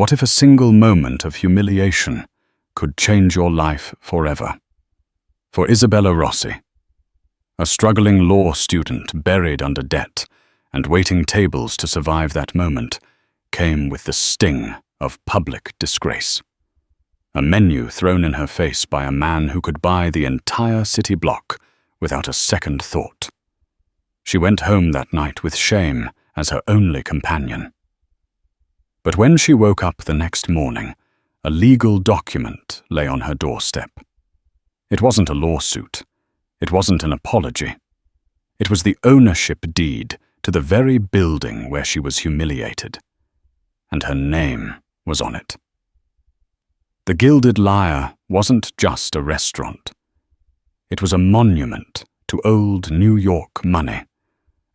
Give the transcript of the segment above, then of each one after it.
What if a single moment of humiliation could change your life forever? For Isabella Rossi, a struggling law student buried under debt and waiting tables to survive that moment, came with the sting of public disgrace. A menu thrown in her face by a man who could buy the entire city block without a second thought. She went home that night with shame as her only companion. But when she woke up the next morning, a legal document lay on her doorstep. It wasn't a lawsuit. It wasn't an apology. It was the ownership deed to the very building where she was humiliated. And her name was on it. The Gilded Lyre wasn't just a restaurant. It was a monument to old New York money,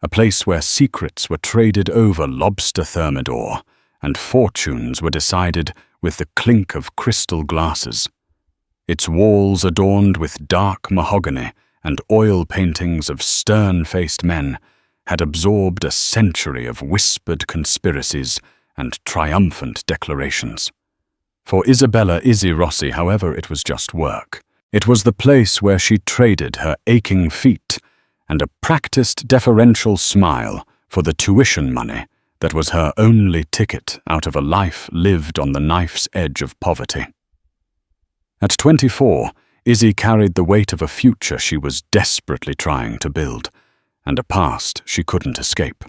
a place where secrets were traded over lobster thermidor and fortunes were decided with the clink of crystal glasses. Its walls adorned with dark mahogany and oil paintings of stern-faced men had absorbed a century of whispered conspiracies and triumphant declarations. For Isabella "Izzy" Rossi, however, it was just work. It was the place where she traded her aching feet and a practiced deferential smile for the tuition money that was her only ticket out of a life lived on the knife's edge of poverty. At 24, Izzy carried the weight of a future she was desperately trying to build, and a past she couldn't escape.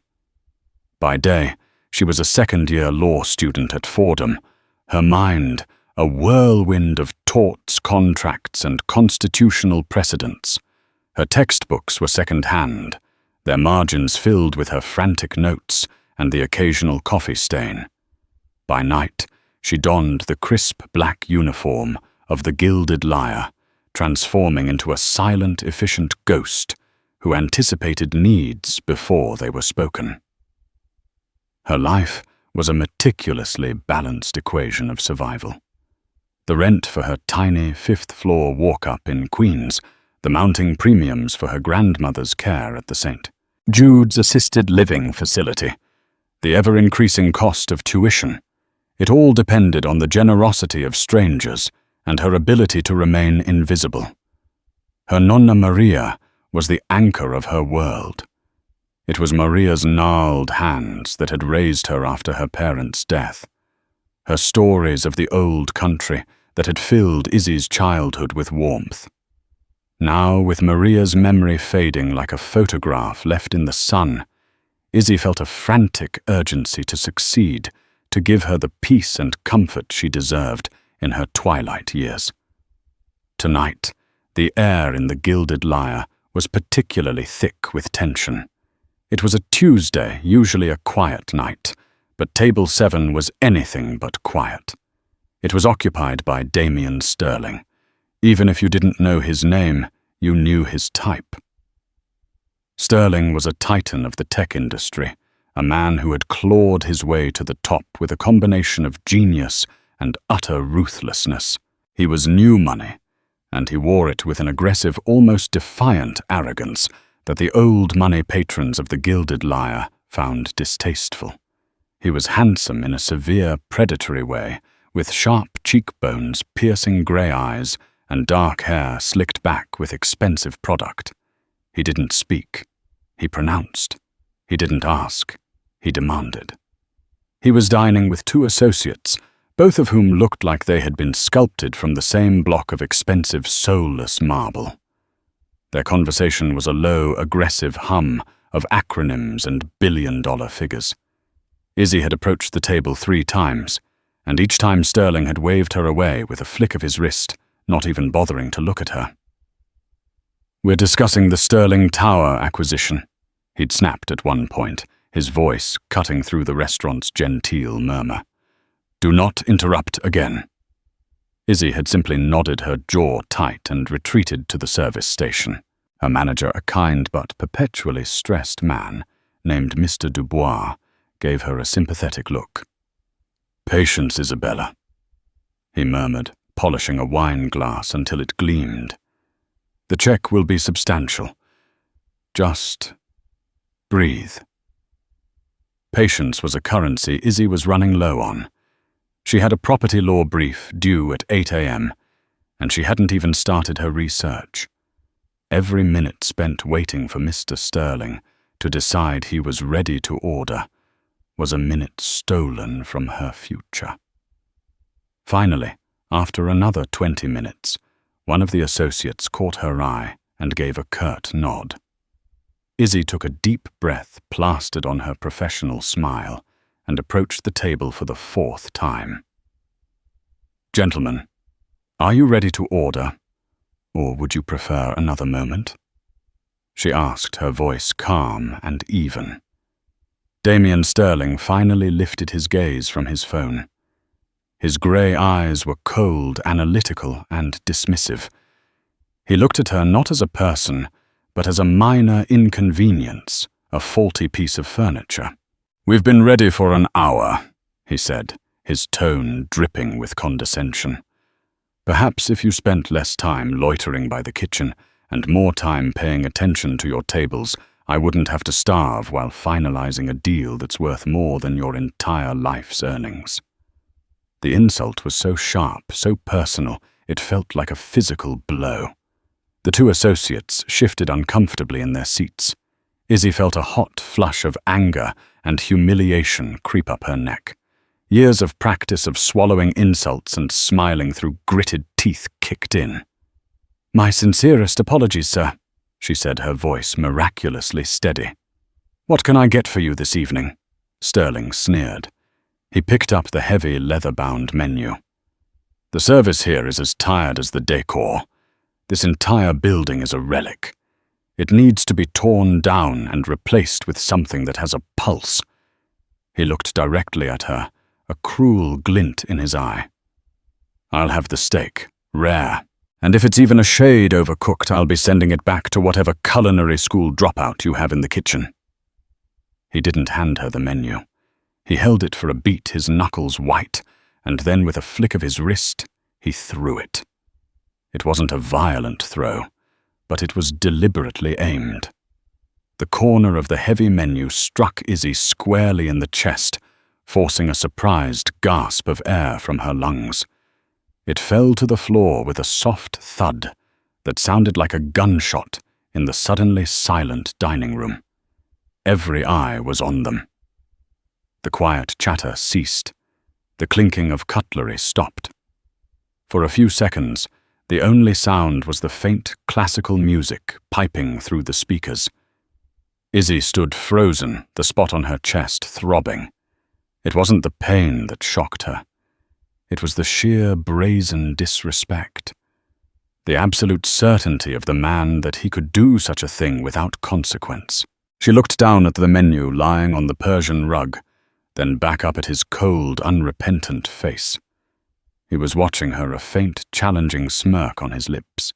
By day, she was a second-year law student at Fordham, her mind a whirlwind of torts, contracts, and constitutional precedents. Her textbooks were second-hand, their margins filled with her frantic notes and the occasional coffee stain. By night, she donned the crisp black uniform of the Gilded Lyre, transforming into a silent, efficient ghost who anticipated needs before they were spoken. Her life was a meticulously balanced equation of survival. The rent for her tiny fifth-floor walk-up in Queens, the mounting premiums for her grandmother's care at the St. Jude's assisted living facility, the ever-increasing cost of tuition. It all depended on the generosity of strangers and her ability to remain invisible. Her Nonna Maria was the anchor of her world. It was Maria's gnarled hands that had raised her after her parents' death. Her stories of the old country that had filled Izzy's childhood with warmth. Now, with Maria's memory fading like a photograph left in the sun, Izzy felt a frantic urgency to succeed, to give her the peace and comfort she deserved in her twilight years. Tonight, the air in the Gilded Lyre was particularly thick with tension. It was a Tuesday, usually a quiet night, but Table 7 was anything but quiet. It was occupied by Damian Sterling. Even if you didn't know his name, you knew his type. Sterling was a titan of the tech industry, a man who had clawed his way to the top with a combination of genius and utter ruthlessness. He was new money, and he wore it with an aggressive, almost defiant arrogance that the old money patrons of the Gilded Lyre found distasteful. He was handsome in a severe, predatory way, with sharp cheekbones, piercing grey eyes, and dark hair slicked back with expensive product. He didn't speak. He pronounced. He didn't ask. He demanded. He was dining with two associates, both of whom looked like they had been sculpted from the same block of expensive, soulless marble. Their conversation was a low, aggressive hum of acronyms and billion-dollar figures. Izzy had approached the table 3 times, and each time Sterling had waved her away with a flick of his wrist, not even bothering to look at her. "We're discussing the Sterling Tower acquisition," he'd snapped at one point, his voice cutting through the restaurant's genteel murmur. "Do not interrupt again." Izzy had simply nodded her jaw tight and retreated to the service station. Her manager, a kind but perpetually stressed man named Mr. Dubois, gave her a sympathetic look. "Patience, Isabella," he murmured, polishing a wine glass until it gleamed. "The check will be substantial. Just breathe." Patience was a currency Izzy was running low on. She had a property law brief due at 8 a.m., and she hadn't even started her research. Every minute spent waiting for Mr. Sterling to decide he was ready to order was a minute stolen from her future. Finally, after another 20 minutes, one of the associates caught her eye and gave a curt nod. Izzy took a deep breath plastered on her professional smile and approached the table for the 4th time. "Gentlemen, are you ready to order, or would you prefer another moment?" she asked, her voice calm and even. Damien Sterling finally lifted his gaze from his phone. His grey eyes were cold, analytical, and dismissive. He looked at her not as a person, but as a minor inconvenience, a faulty piece of furniture. "We've been ready for an hour," he said, his tone dripping with condescension. "Perhaps if you spent less time loitering by the kitchen and more time paying attention to your tables, I wouldn't have to starve while finalizing a deal that's worth more than your entire life's earnings." The insult was so sharp, so personal, it felt like a physical blow. The two associates shifted uncomfortably in their seats. Izzy felt a hot flush of anger and humiliation creep up her neck. Years of practice of swallowing insults and smiling through gritted teeth kicked in. "My sincerest apologies, sir," she said, her voice miraculously steady. "What can I get for you this evening?" Sterling sneered. He picked up the heavy leather-bound menu. "The service here is as tired as the decor. This entire building is a relic. It needs to be torn down and replaced with something that has a pulse." He looked directly at her, a cruel glint in his eye. "I'll have the steak, rare, and if it's even a shade overcooked, I'll be sending it back to whatever culinary school dropout you have in the kitchen." He didn't hand her the menu. He held it for a beat, his knuckles white, and then with a flick of his wrist, he threw it. It wasn't a violent throw, but it was deliberately aimed. The corner of the heavy menu struck Izzy squarely in the chest, forcing a surprised gasp of air from her lungs. It fell to the floor with a soft thud that sounded like a gunshot in the suddenly silent dining room. Every eye was on them. The quiet chatter ceased. The clinking of cutlery stopped. For a few seconds, the only sound was the faint classical music piping through the speakers. Izzy stood frozen, the spot on her chest throbbing. It wasn't the pain that shocked her. It was the sheer brazen disrespect. The absolute certainty of the man that he could do such a thing without consequence. She looked down at the menu lying on the Persian rug, then back up at his cold, unrepentant face. He was watching her, a faint, challenging smirk on his lips.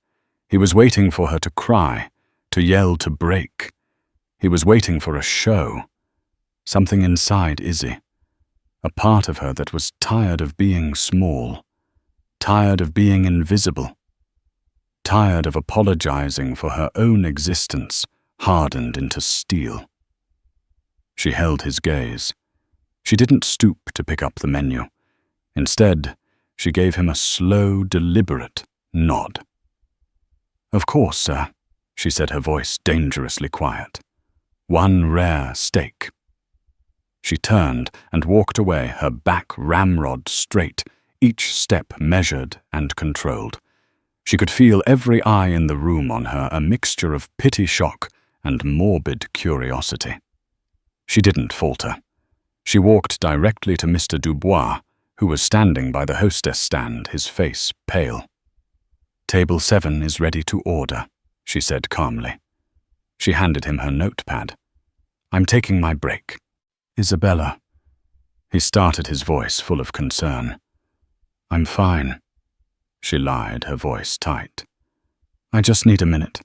He was waiting for her to cry, to yell, to break. He was waiting for a show. Something inside Izzy. A part of her that was tired of being small, tired of being invisible, tired of apologizing for her own existence, hardened into steel. She held his gaze. She didn't stoop to pick up the menu. Instead, she gave him a slow, deliberate nod. "Of course, sir," she said, her voice dangerously quiet. "One rare steak." She turned and walked away, her back ramrod straight, each step measured and controlled. She could feel every eye in the room on her, a mixture of pity shock and morbid curiosity. She didn't falter. She walked directly to Mr. Dubois, who was standing by the hostess stand, his face pale. "Table 7 is ready to order," she said calmly. She handed him her notepad. "I'm taking my break. Isabella." He started, his voice full of concern. "I'm fine," she lied, her voice tight. "I just need a minute."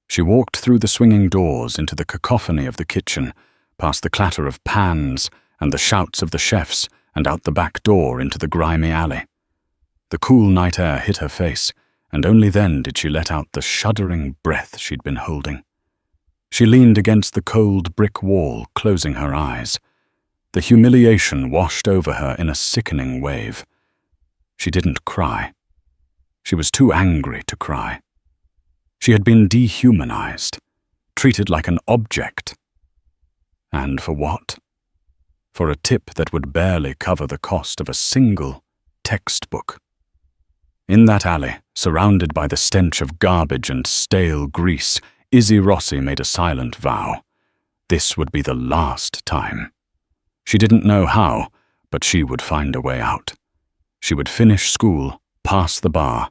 She walked through the swinging doors into the cacophony of the kitchen, past the clatter of pans and the shouts of the chefs, and out the back door into the grimy alley. The cool night air hit her face, and only then did she let out the shuddering breath she'd been holding. She leaned against the cold brick wall, closing her eyes. The humiliation washed over her in a sickening wave. She didn't cry. She was too angry to cry. She had been dehumanized, treated like an object. And for what? For a tip that would barely cover the cost of a single textbook. In that alley, surrounded by the stench of garbage and stale grease, Izzy Rossi made a silent vow. This would be the last time. She didn't know how, but she would find a way out. She would finish school, pass the bar,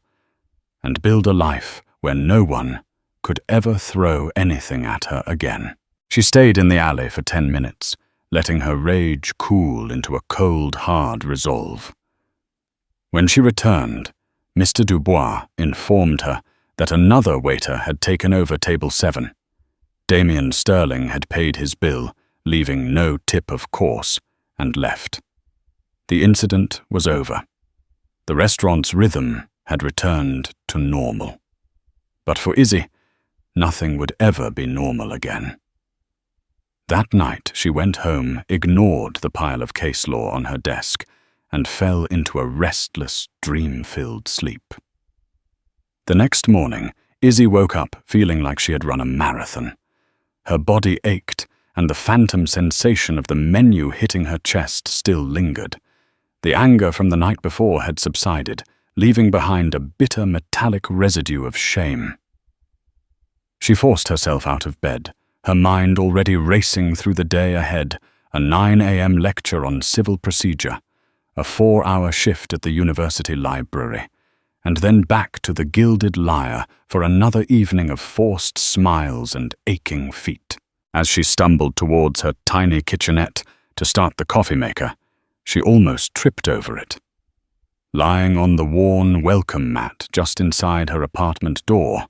and build a life where no one could ever throw anything at her again. She stayed in the alley for 10 minutes, letting her rage cool into a cold, hard resolve. When she returned, Mr. Dubois informed her that another waiter had taken over table 7. Damien Sterling had paid his bill, leaving no tip of course, and left. The incident was over. The restaurant's rhythm had returned to normal. But for Izzy, nothing would ever be normal again. That night she went home, ignored the pile of case law on her desk, and fell into a restless, dream-filled sleep. The next morning, Izzy woke up feeling like she had run a marathon. Her body ached, and the phantom sensation of the menu hitting her chest still lingered. The anger from the night before had subsided, leaving behind a bitter metallic residue of shame. She forced herself out of bed, her mind already racing through the day ahead, a 9 a.m. lecture on civil procedure, a 4-hour shift at the university library, and then back to the Gilded Lyre for another evening of forced smiles and aching feet. As she stumbled towards her tiny kitchenette to start the coffee maker, she almost tripped over it. Lying on the worn welcome mat just inside her apartment door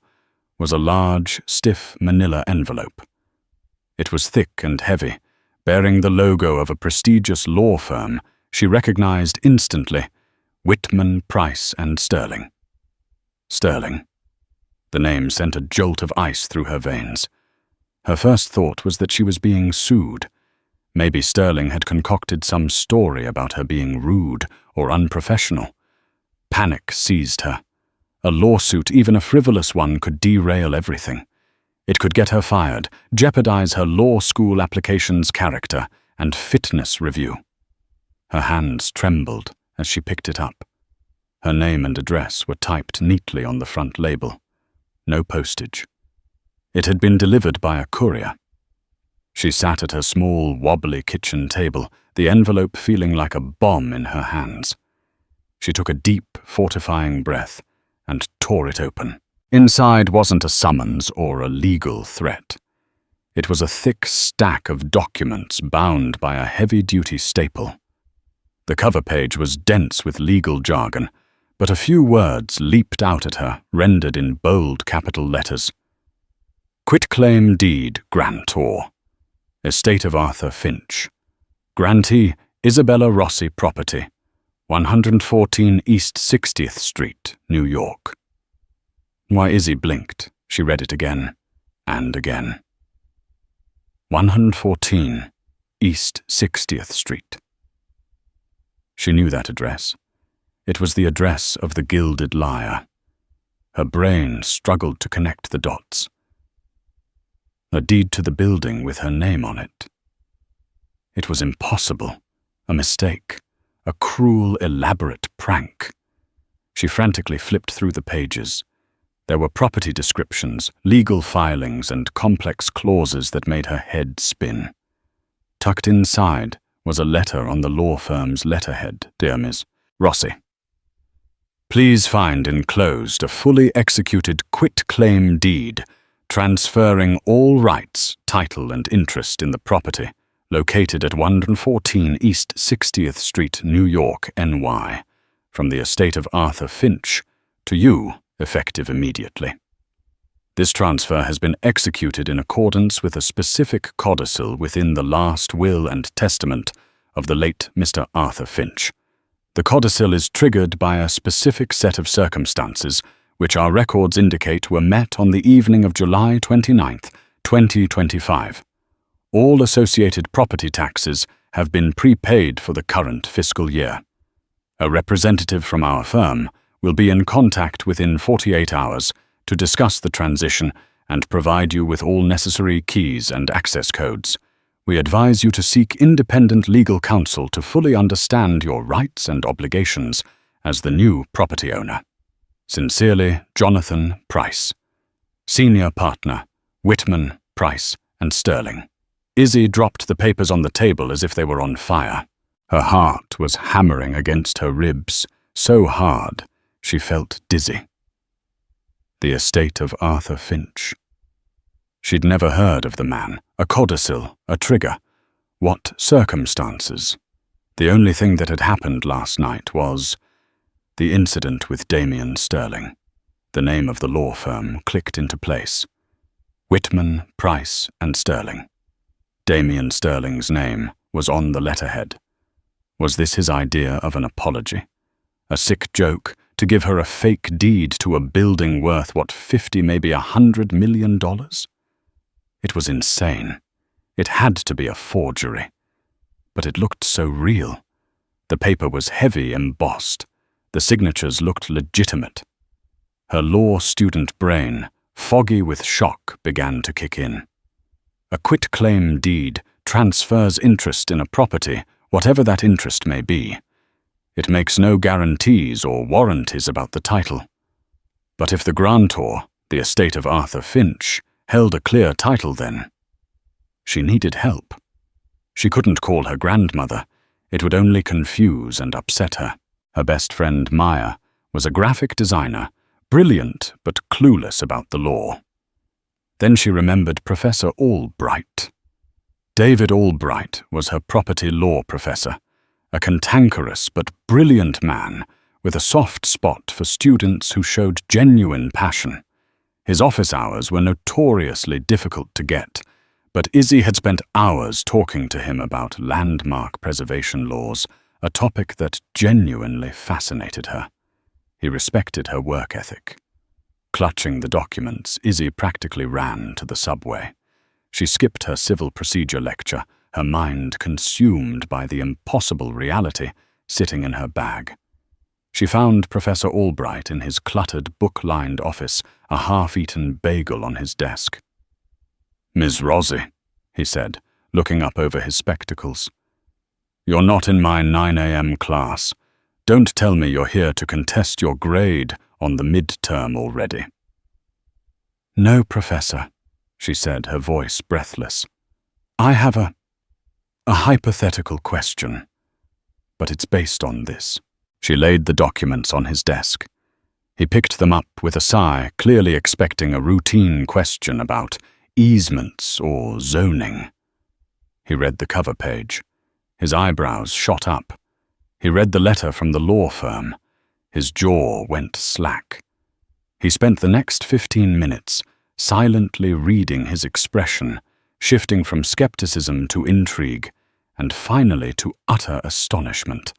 was a large, stiff manila envelope. It was thick and heavy, bearing the logo of a prestigious law firm she recognized instantly: Whitman, Price and Sterling. Sterling. The name sent a jolt of ice through her veins. Her first thought was that she was being sued. Maybe Sterling had concocted some story about her being rude or unprofessional. Panic seized her. A lawsuit, even a frivolous one, could derail everything. It could get her fired, jeopardize her law school application's character and fitness review. Her hands trembled as she picked it up. Her name and address were typed neatly on the front label. No postage. It had been delivered by a courier. She sat at her small, wobbly kitchen table, the envelope feeling like a bomb in her hands. She took a deep, fortifying breath and tore it open. Inside wasn't a summons or a legal threat. It was a thick stack of documents bound by a heavy-duty staple. The cover page was dense with legal jargon, but a few words leaped out at her, rendered in bold capital letters. Quitclaim deed grantor. Estate of Arthur Finch. Grantee Isabella Rossi property. 114 East 60th Street, New York. Why, Izzy blinked. She read it again and again. 114 East 60th Street. She knew that address. It was the address of the Gilded Lyre. Her brain struggled to connect the dots. A deed to the building with her name on it. It was impossible. A mistake. A cruel, elaborate prank. She frantically flipped through the pages. There were property descriptions, legal filings, and complex clauses that made her head spin. Tucked inside was a letter on the law firm's letterhead: Dear Ms. Rossi. Please find enclosed a fully executed quitclaim deed transferring all rights, title, and interest in the property located at 114 East 60th Street, New York, NY, from the estate of Arthur Finch to you, effective immediately. This transfer has been executed in accordance with a specific codicil within the last will and testament of the late Mr. Arthur Finch. The codicil is triggered by a specific set of circumstances which our records indicate were met on the evening of July 29, 2025. All associated property taxes have been prepaid for the current fiscal year. A representative from our firm will be in contact within 48 hours to discuss the transition and provide you with all necessary keys and access codes. We advise you to seek independent legal counsel to fully understand your rights and obligations as the new property owner. Sincerely, Jonathan Price. Senior Partner, Whitman, Price and Sterling. Izzy dropped the papers on the table as if they were on fire. Her heart was hammering against her ribs, so hard she felt dizzy. The estate of Arthur Finch. She'd never heard of the man, a codicil, a trigger. What circumstances? The only thing that had happened last night was the incident with Damien Sterling. The name of the law firm clicked into place. Whitman, Price and Sterling. Damien Sterling's name was on the letterhead. Was this his idea of an apology? A sick joke to give her a fake deed to a building worth, what, $50, maybe $100 million? It was insane. It had to be a forgery. But it looked so real. The paper was heavy embossed. The signatures looked legitimate. Her law student brain, foggy with shock, began to kick in. A quitclaim deed transfers interest in a property, whatever that interest may be. It makes no guarantees or warranties about the title. But if the grantor, the estate of Arthur Finch, held a clear title then, she needed help. She couldn't call her grandmother. It would only confuse and upset her. Her best friend, Maya, was a graphic designer, brilliant but clueless about the law. Then she remembered Professor Albright. David Albright was her property law professor, a cantankerous but brilliant man with a soft spot for students who showed genuine passion. His office hours were notoriously difficult to get, but Izzy had spent hours talking to him about landmark preservation laws, a topic that genuinely fascinated her. He respected her work ethic. Clutching the documents, Izzy practically ran to the subway. She skipped her civil procedure lecture, her mind consumed by the impossible reality sitting in her bag. She found Professor Albright in his cluttered, book-lined office, a half-eaten bagel on his desk. "Ms. Rossi," he said, looking up over his spectacles. "You're not in my 9 a.m. class. Don't tell me you're here to contest your grade on the midterm already." "No, Professor," she said, her voice breathless. "I have a hypothetical question, but it's based on this." She laid the documents on his desk. He picked them up with a sigh, clearly expecting a routine question about easements or zoning. He read the cover page. His eyebrows shot up. He read the letter from the law firm. His jaw went slack. He spent the next 15 minutes silently reading his expression, shifting from skepticism to intrigue, and finally to utter astonishment.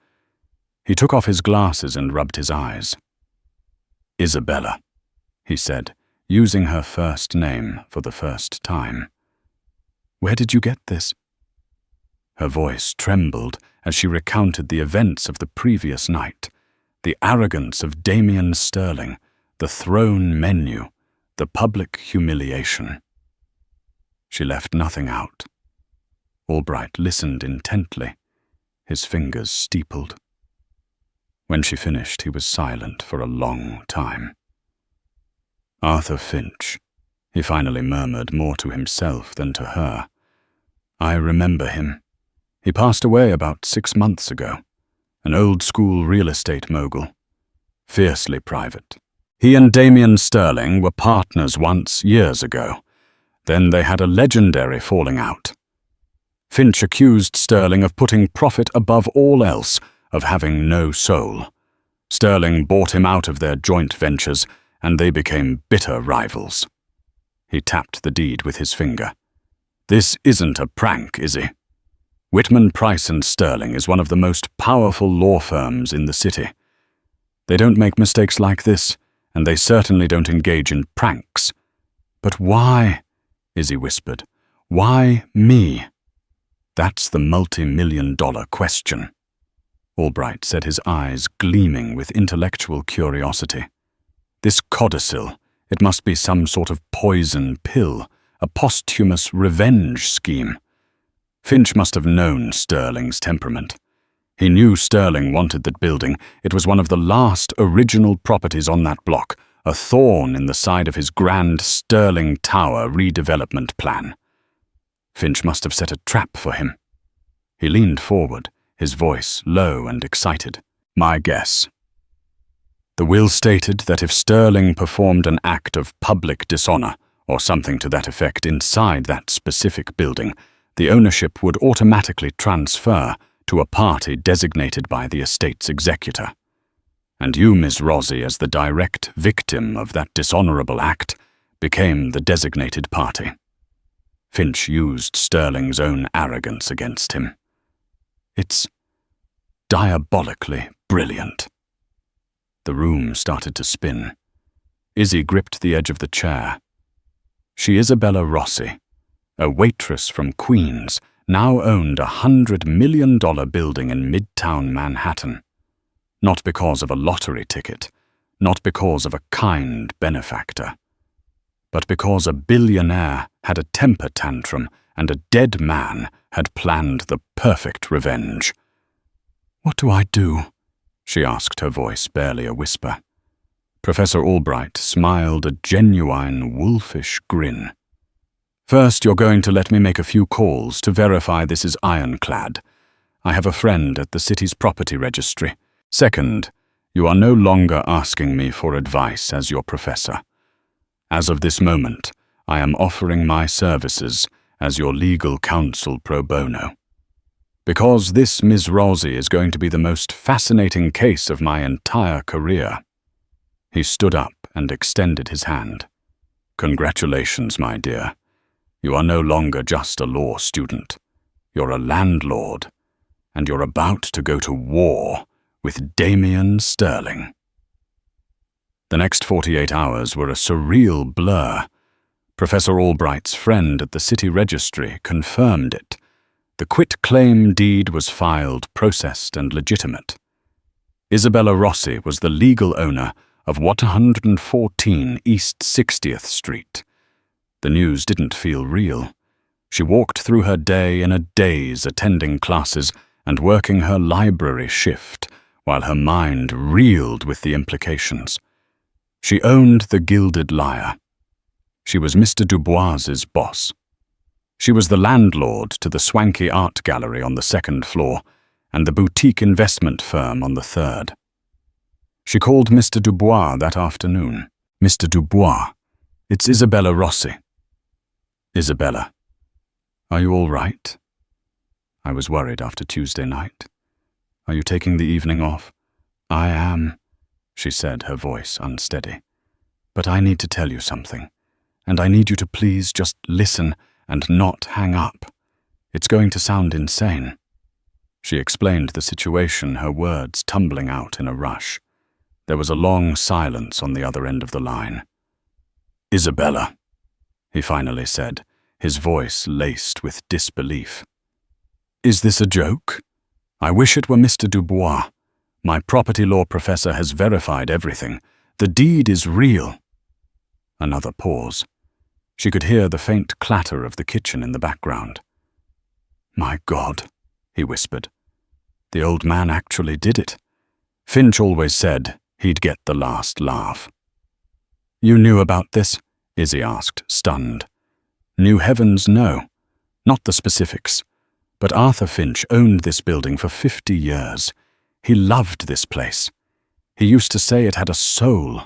He took off his glasses and rubbed his eyes. "Isabella," he said, using her first name for the first time. "Where did you get this?" Her voice trembled as she recounted the events of the previous night, the arrogance of Damien Sterling, the throne menu, the public humiliation. She left nothing out. Albright listened intently, his fingers steepled. When she finished, he was silent for a long time. "Arthur Finch," he finally murmured, more to himself than to her. "I remember him. He passed away about 6 months ago. An old-school real estate mogul. Fiercely private. He and Damien Sterling were partners once, years ago. Then they had a legendary falling out. Finch accused Sterling of putting profit above all else, of having no soul. Sterling bought him out of their joint ventures, and they became bitter rivals." He tapped the deed with his finger. "This isn't a prank, is he? Whitman, Price and Sterling is one of the most powerful law firms in the city. They don't make mistakes like this, and they certainly don't engage in pranks. But why?" Izzy whispered. "Why me?" That's the multi-million-dollar question. Albright said, his eyes gleaming with intellectual curiosity. This codicil, it must be some sort of poison pill, a posthumous revenge scheme. Finch must have known Sterling's temperament. He knew Sterling wanted that building. It was one of the last original properties on that block, a thorn in the side of his grand Sterling Tower redevelopment plan. Finch must have set a trap for him. He leaned forward, his voice low and excited. My guess. The will stated that if Sterling performed an act of public dishonor, or something to that effect inside that specific building, the ownership would automatically transfer to a party designated by the estate's executor. And you, Ms. Rossi, as the direct victim of that dishonorable act, became the designated party. Finch used Sterling's own arrogance against him. It's diabolically brilliant. The room started to spin. Izzy gripped the edge of the chair. She, Isabella Rossi, a waitress from Queens, now owned $100 million building in Midtown Manhattan. Not because of a lottery ticket, not because of a kind benefactor, but because a billionaire had a temper tantrum and a dead man had planned the perfect revenge. What do I do? She asked, her voice barely a whisper. Professor Albright smiled a genuine wolfish grin. First, you're going to let me make a few calls to verify this is ironclad. I have a friend at the city's property registry. Second, you are no longer asking me for advice as your professor. As of this moment, I am offering my services as your legal counsel pro bono. Because this Ms. Rossi is going to be the most fascinating case of my entire career. He stood up and extended his hand. Congratulations, my dear. You are no longer just a law student. You're a landlord, and you're about to go to war with Damian Sterling. The next 48 hours were a surreal blur. Professor Albright's friend at the city registry confirmed it. The quitclaim deed was filed, processed, and legitimate. Isabella Rossi was the legal owner of 114 East 60th Street. The news didn't feel real. She walked through her day in a daze, attending classes and working her library shift, while her mind reeled with the implications. She owned the Gilded Lyre. She was Mr. Dubois's boss. She was the landlord to the swanky art gallery on the second floor and the boutique investment firm on the third. She called Mr. Dubois that afternoon. Mr. Dubois, it's Isabella Rossi. Isabella, are you all right? I was worried after Tuesday night. Are you taking the evening off? I am, she said, her voice unsteady. But I need to tell you something, and I need you to please just listen and not hang up. It's going to sound insane. She explained the situation, her words tumbling out in a rush. There was a long silence on the other end of the line. Isabella, he finally said, his voice laced with disbelief. Is this a joke? I wish it were Mr. Dubois. My property law professor has verified everything. The deed is real. Another pause. She could hear the faint clatter of the kitchen in the background. My God, he whispered. The old man actually did it. Finch always said he'd get the last laugh. You knew about this? Izzy asked, stunned. Knew heavens, no. Not the specifics. But Arthur Finch owned this building for 50 years. He loved this place. He used to say it had a soul.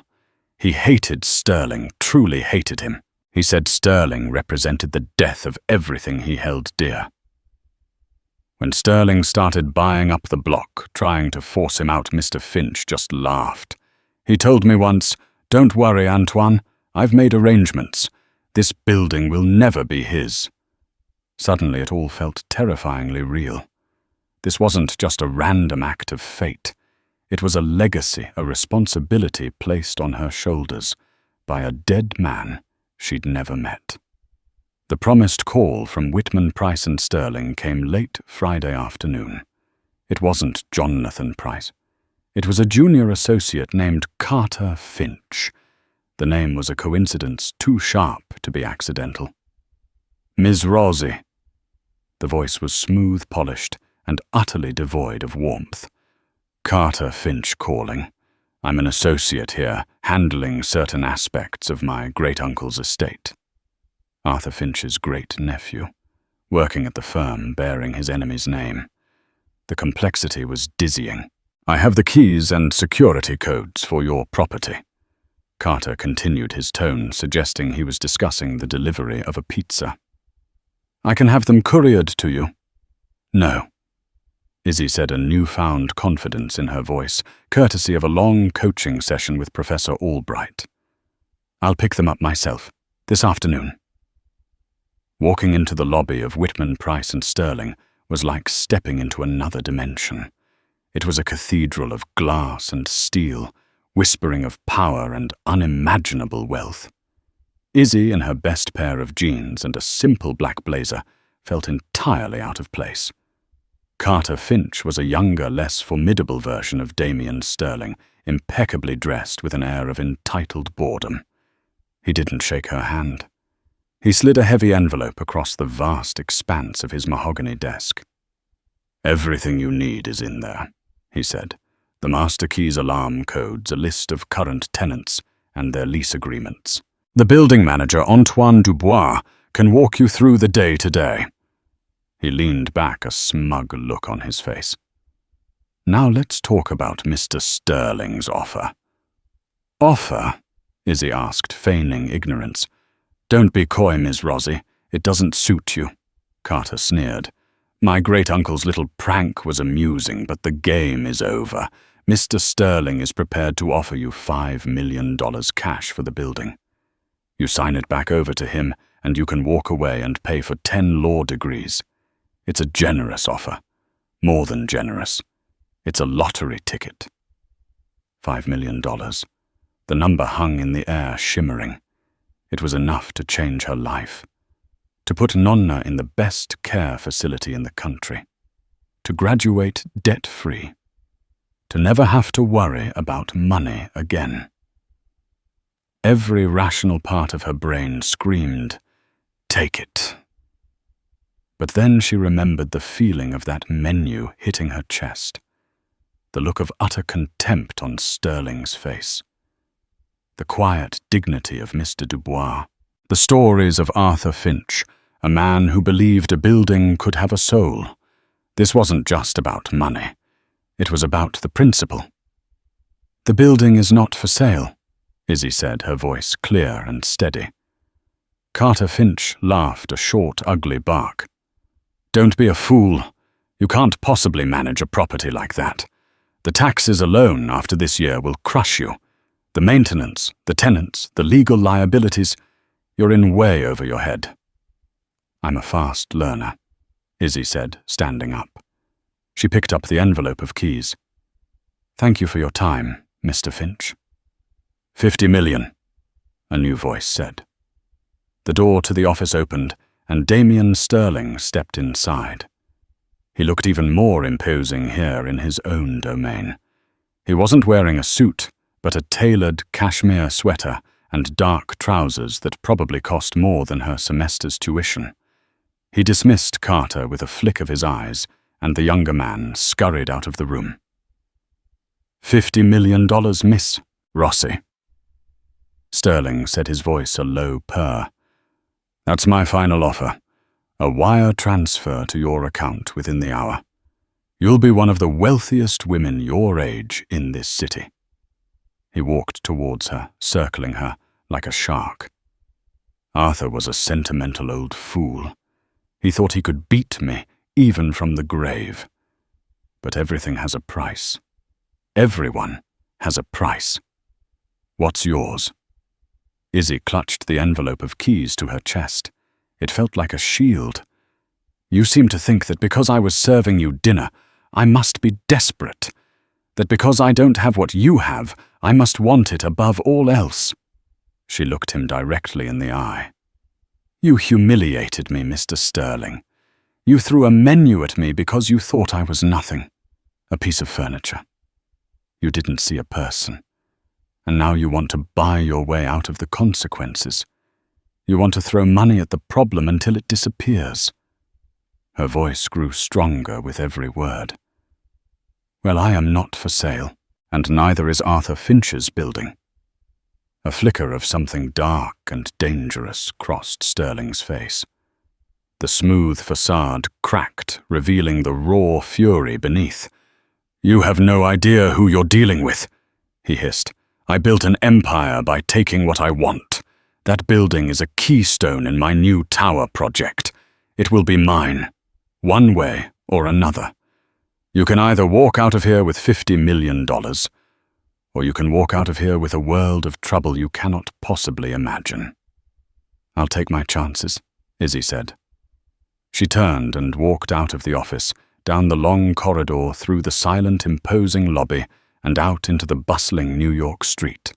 He hated Sterling, truly hated him. He said Sterling represented the death of everything he held dear. When Sterling started buying up the block, trying to force him out, Mr. Finch just laughed. He told me once, "Don't worry, Antoine, I've made arrangements. This building will never be his." Suddenly it all felt terrifyingly real. This wasn't just a random act of fate. It was a legacy, a responsibility placed on her shoulders by a dead man she'd never met. The promised call from Whitman, Price and Sterling came late Friday afternoon. It wasn't Jonathan Price. It was a junior associate named Carter Finch. The name was a coincidence too sharp to be accidental. "Ms. Rosie." The voice was smooth, polished, and utterly devoid of warmth. "Carter Finch calling. I'm an associate here, handling certain aspects of my great-uncle's estate." Arthur Finch's great-nephew, working at the firm bearing his enemy's name. The complexity was dizzying. "I have the keys and security codes for your property." Carter continued his tone, suggesting he was discussing the delivery of a pizza. "I can have them couriered to you." "No." Izzy said, a newfound confidence in her voice, courtesy of a long coaching session with Professor Albright. "I'll pick them up myself, this afternoon." Walking into the lobby of Whitman, Price and Sterling was like stepping into another dimension. It was a cathedral of glass and steel, whispering of power and unimaginable wealth. Izzy, in her best pair of jeans and a simple black blazer, felt entirely out of place. Carter Finch was a younger, less formidable version of Damien Sterling, impeccably dressed with an air of entitled boredom. He didn't shake her hand. He slid a heavy envelope across the vast expanse of his mahogany desk. "Everything you need is in there," he said. "The master keys, alarm codes, a list of current tenants, and their lease agreements. The building manager, Antoine Dubois, can walk you through the day-to-day." He leaned back, a smug look on his face. "Now let's talk about Mr. Sterling's offer." "Offer?" Izzy asked, feigning ignorance. "Don't be coy, Ms. Rosie. It doesn't suit you," Carter sneered. "My great-uncle's little prank was amusing, but the game is over. Mr. Sterling is prepared to offer you $5 million cash for the building. You sign it back over to him, and you can walk away and pay for 10 law degrees. It's a generous offer. More than generous. It's a lottery ticket." $5 million. The number hung in the air, shimmering. It was enough to change her life. To put Nonna in the best care facility in the country. To graduate debt-free. To never have to worry about money again. Every rational part of her brain screamed, "Take it." But then she remembered the feeling of that menu hitting her chest, the look of utter contempt on Sterling's face, the quiet dignity of Mr. Dubois, the stories of Arthur Finch, a man who believed a building could have a soul. This wasn't just about money. It was about the principle. "The building is not for sale," Izzy said, her voice clear and steady. Carter Finch laughed a short, ugly bark. "Don't be a fool. You can't possibly manage a property like that. The taxes alone after this year will crush you. The maintenance, the tenants, the legal liabilities, you're in way over your head." "I'm a fast learner," Izzy said, standing up. She picked up the envelope of keys. "Thank you for your time, Mr. Finch." $50 million, a new voice said. The door to the office opened, and Damien Sterling stepped inside. He looked even more imposing here in his own domain. He wasn't wearing a suit, but a tailored cashmere sweater and dark trousers that probably cost more than her semester's tuition. He dismissed Carter with a flick of his eyes, and the younger man scurried out of the room. $50 million, Miss Rossi." Sterling said, his voice a low purr. "That's my final offer. A wire transfer to your account within the hour. You'll be one of the wealthiest women your age in this city." He walked towards her, circling her like a shark. Arthur was a sentimental old fool. He thought he could beat me, even from the grave. But everything has a price. Everyone has a price. What's yours? Izzy clutched the envelope of keys to her chest. It felt like a shield. You seem to think that because I was serving you dinner, I must be desperate. That because I don't have what you have, I must want it above all else. She looked him directly in the eye. You humiliated me, Mr. Sterling. You threw a menu at me because you thought I was nothing, a piece of furniture. You didn't see a person. And now you want to buy your way out of the consequences. You want to throw money at the problem until it disappears. Her voice grew stronger with every word. Well, I am not for sale, and neither is Arthur Finch's building. A flicker of something dark and dangerous crossed Sterling's face. The smooth facade cracked, revealing the raw fury beneath. You have no idea who you're dealing with, he hissed. I built an empire by taking what I want. That building is a keystone in my new tower project. It will be mine, one way or another. You can either walk out of here with $50 million, or you can walk out of here with a world of trouble you cannot possibly imagine. I'll take my chances, Izzy said. She turned and walked out of the office, down the long corridor, through the silent, imposing lobby, and out into the bustling New York street.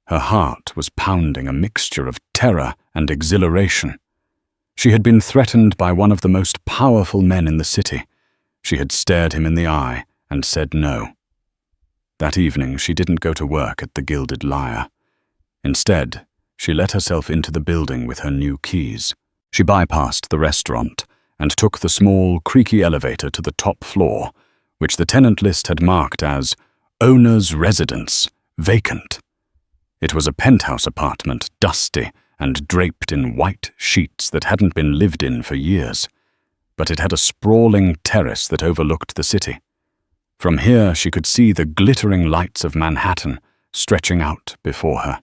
Her heart was pounding a mixture of terror and exhilaration. She had been threatened by one of the most powerful men in the city. She had stared him in the eye and said no. That evening she didn't go to work at the Gilded Lyre. Instead, she let herself into the building with her new keys. She bypassed the restaurant and took the small, creaky elevator to the top floor, which the tenant list had marked as Owner's Residence, Vacant. It was a penthouse apartment, dusty and draped in white sheets that hadn't been lived in for years. But it had a sprawling terrace that overlooked the city. From here she could see the glittering lights of Manhattan stretching out before her.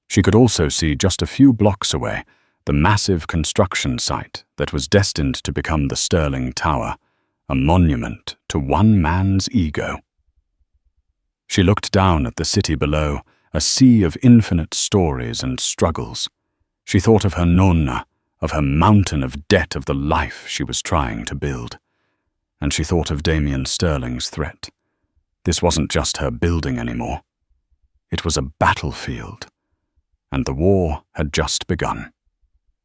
She could also see just a few blocks away the massive construction site that was destined to become the Sterling Tower, a monument to one man's ego. She looked down at the city below, a sea of infinite stories and struggles. She thought of her nonna, of her mountain of debt, of the life she was trying to build. And she thought of Damien Sterling's threat. This wasn't just her building anymore. It was a battlefield, and the war had just begun.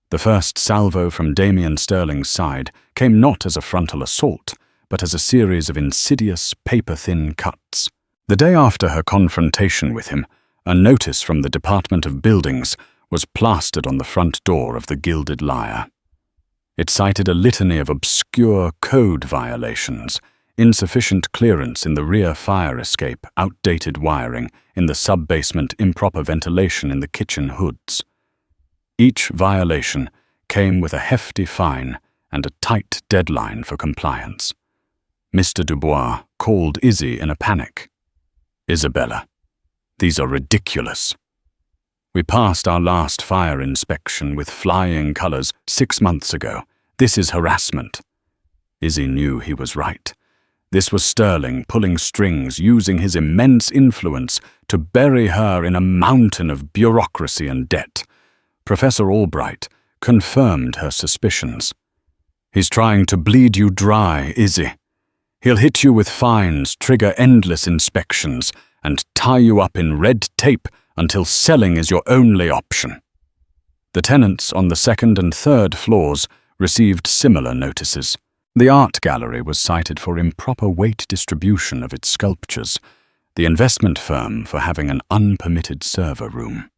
The first salvo from Damien Sterling's side came not as a frontal assault, but as a series of insidious, paper-thin cuts. The day after her confrontation with him, a notice from the Department of Buildings was plastered on the front door of the Gilded Lyre. It cited a litany of obscure code violations, insufficient clearance in the rear fire escape, outdated wiring in the sub-basement, improper ventilation in the kitchen hoods. Each violation came with a hefty fine and a tight deadline for compliance. Mr. Dubois called Izzy in a panic. Isabella, these are ridiculous. We passed our last fire inspection with flying colors 6 months ago. This is harassment. Izzy knew he was right. This was Sterling pulling strings, using his immense influence to bury her in a mountain of bureaucracy and debt. Professor Albright confirmed her suspicions. He's trying to bleed you dry, Izzy. He'll hit you with fines, trigger endless inspections, and tie you up in red tape until selling is your only option. The tenants on the 2nd and 3rd floors received similar notices. The art gallery was cited for improper weight distribution of its sculptures, the investment firm for having an unpermitted server room.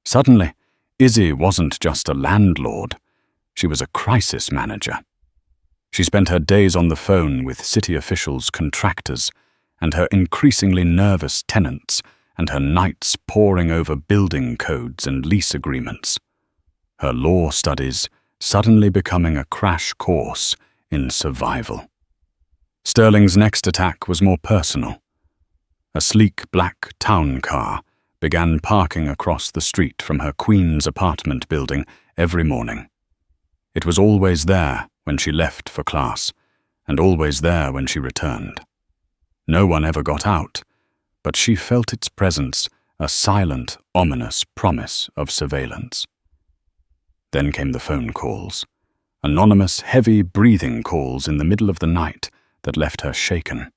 Suddenly, Izzy wasn't just a landlord. She was a crisis manager. She spent her days on the phone with city officials, contractors, and her increasingly nervous tenants, and her nights poring over building codes and lease agreements. Her law studies suddenly becoming a crash course in survival. Sterling's next attack was more personal. A sleek black town car began parking across the street from her Queens apartment building every morning. It was always there when she left for class, and always there when she returned. No one ever got out, but she felt its presence, a silent, ominous promise of surveillance. Then came the phone calls, anonymous, heavy breathing calls in the middle of the night that left her shaken.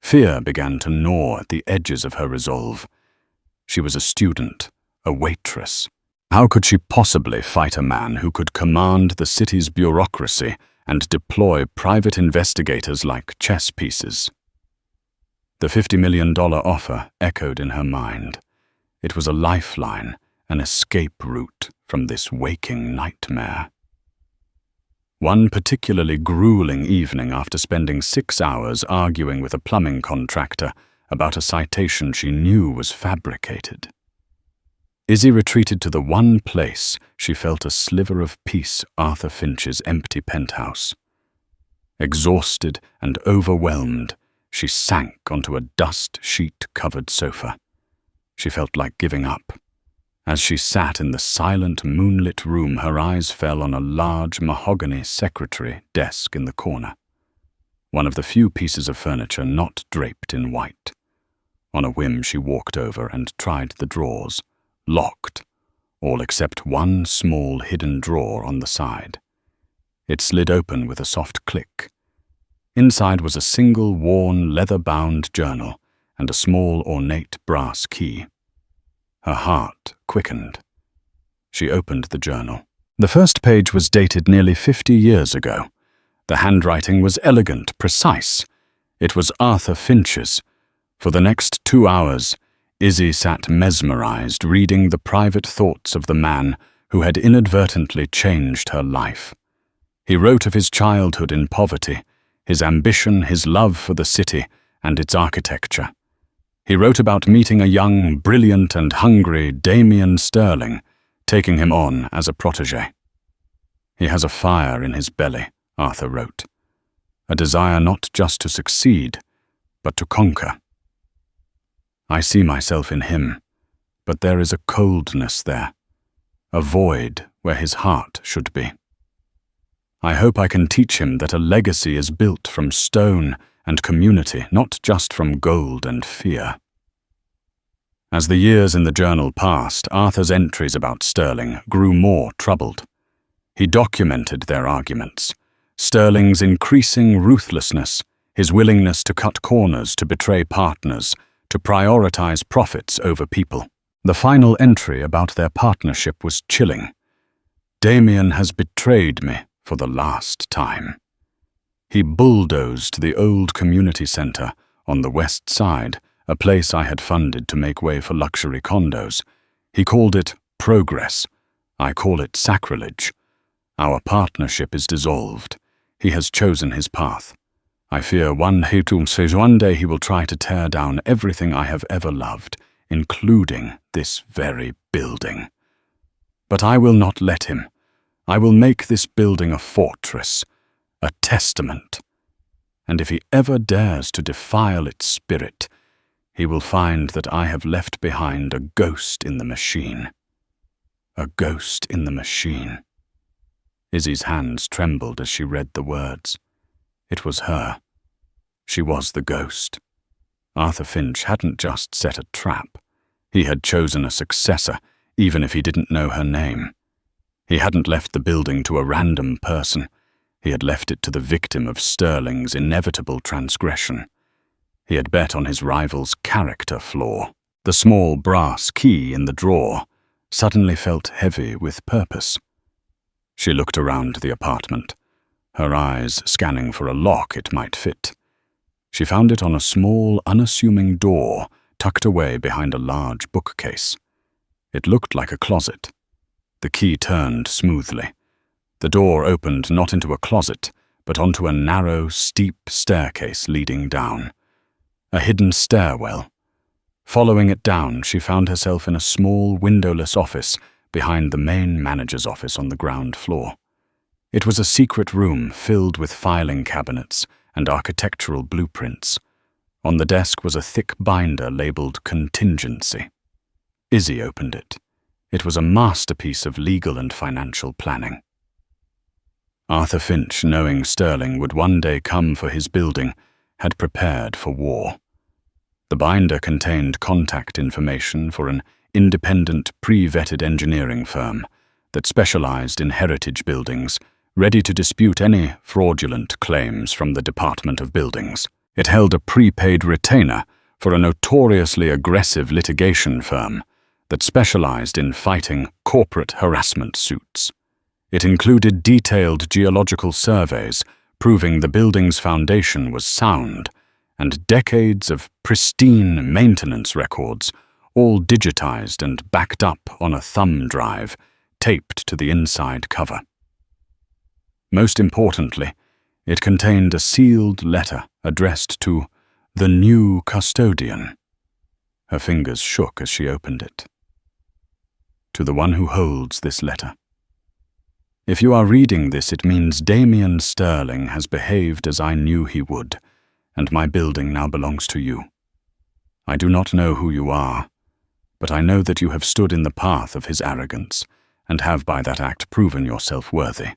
Fear began to gnaw at the edges of her resolve. She was a student, a waitress, How could she possibly fight a man who could command the city's bureaucracy and deploy private investigators like chess pieces? The $50 million offer echoed in her mind. It was a lifeline, an escape route from this waking nightmare. One particularly grueling evening, after spending 6 hours arguing with a plumbing contractor about a citation she knew was fabricated, Izzy retreated to the one place she felt a sliver of peace: Arthur Finch's empty penthouse. Exhausted and overwhelmed, she sank onto a dust sheet-covered sofa. She felt like giving up. As she sat in the silent, moonlit room, her eyes fell on a large mahogany secretary desk in the corner, one of the few pieces of furniture not draped in white. On a whim, she walked over and tried the drawers. Locked, all except one small hidden drawer on the side. It slid open with a soft click. Inside was a single worn, leather-bound journal and a small, ornate brass key. Her heart quickened. She opened the journal. The first page was dated nearly 50 years ago. The handwriting was elegant, precise. It was Arthur Finch's. For the next 2 hours, Izzy sat mesmerized, reading the private thoughts of the man who had inadvertently changed her life. He wrote of his childhood in poverty, his ambition, his love for the city and its architecture. He wrote about meeting a young, brilliant and hungry Damien Sterling, taking him on as a protégé. He has a fire in his belly, Arthur wrote, a desire not just to succeed, but to conquer. I see myself in him, but there is a coldness there, a void where his heart should be. I hope I can teach him that a legacy is built from stone and community, not just from gold and fear. As the years in the journal passed, Arthur's entries about Sterling grew more troubled. He documented their arguments, Sterling's increasing ruthlessness, his willingness to cut corners, to betray partners, to prioritize profits over people. The final entry about their partnership was chilling. Damien has betrayed me for the last time. He bulldozed the old community center on the west side, a place I had funded to make way for luxury condos. He called it progress. I call it sacrilege. Our partnership is dissolved. He has chosen his path. I fear one day he will try to tear down everything I have ever loved, including this very building. But I will not let him. I will make this building a fortress, a testament. And if he ever dares to defile its spirit, he will find that I have left behind a ghost in the machine. A ghost in the machine. Izzy's hands trembled as she read the words. It was her. She was the ghost. Arthur Finch hadn't just set a trap. He had chosen a successor, even if he didn't know her name. He hadn't left the building to a random person. He had left it to the victim of Sterling's inevitable transgression. He had bet on his rival's character flaw. The small brass key in the drawer suddenly felt heavy with purpose. She looked around the apartment, her eyes scanning for a lock it might fit. She found it on a small, unassuming door tucked away behind a large bookcase. It looked like a closet. The key turned smoothly. The door opened not into a closet, but onto a narrow, steep staircase leading down. A hidden stairwell. Following it down, she found herself in a small, windowless office behind the main manager's office on the ground floor. It was a secret room filled with filing cabinets and architectural blueprints. On the desk was a thick binder labeled Contingency. Izzy opened it. It was a masterpiece of legal and financial planning. Arthur Finch, knowing Sterling would one day come for his building, had prepared for war. The binder contained contact information for an independent, pre-vetted engineering firm that specialized in heritage buildings, ready to dispute any fraudulent claims from the Department of Buildings. It held a prepaid retainer for a notoriously aggressive litigation firm, that specialized in fighting corporate harassment suits. It included detailed geological surveys proving the building's foundation was sound, and decades of pristine maintenance records, all digitized and backed up on a thumb drive taped to the inside cover. Most importantly, it contained a sealed letter addressed to the new custodian. Her fingers shook as she opened it. To the one who holds this letter. If you are reading this, it means Damien Sterling has behaved as I knew he would, and my building now belongs to you. I do not know who you are, but I know that you have stood in the path of his arrogance, and have by that act proven yourself worthy.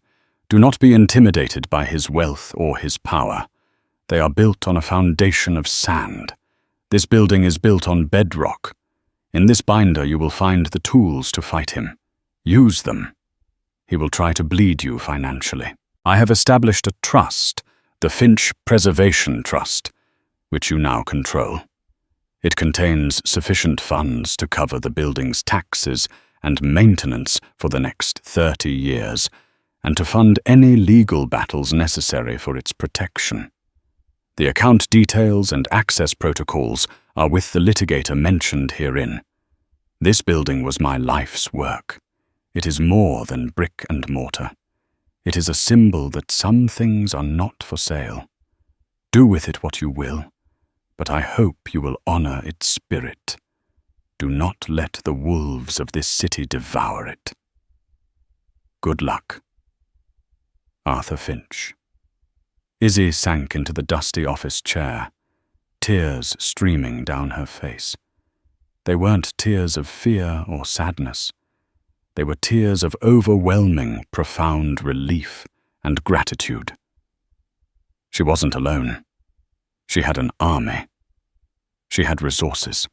Do not be intimidated by his wealth or his power. They are built on a foundation of sand. This building is built on bedrock. In this binder you will find the tools to fight him. Use them. He will try to bleed you financially. I have established a trust, the Finch Preservation Trust, which you now control. It contains sufficient funds to cover the building's taxes and maintenance for the next 30 years, and to fund any legal battles necessary for its protection. The account details and access protocols are with the litigator mentioned herein. This building was my life's work. It is more than brick and mortar. It is a symbol that some things are not for sale. Do with it what you will, but I hope you will honor its spirit. Do not let the wolves of this city devour it. Good luck. Arthur Finch. Izzy sank into the dusty office chair, tears streaming down her face. They weren't tears of fear or sadness. They were tears of overwhelming, profound relief and gratitude. She wasn't alone. She had an army. She had resources.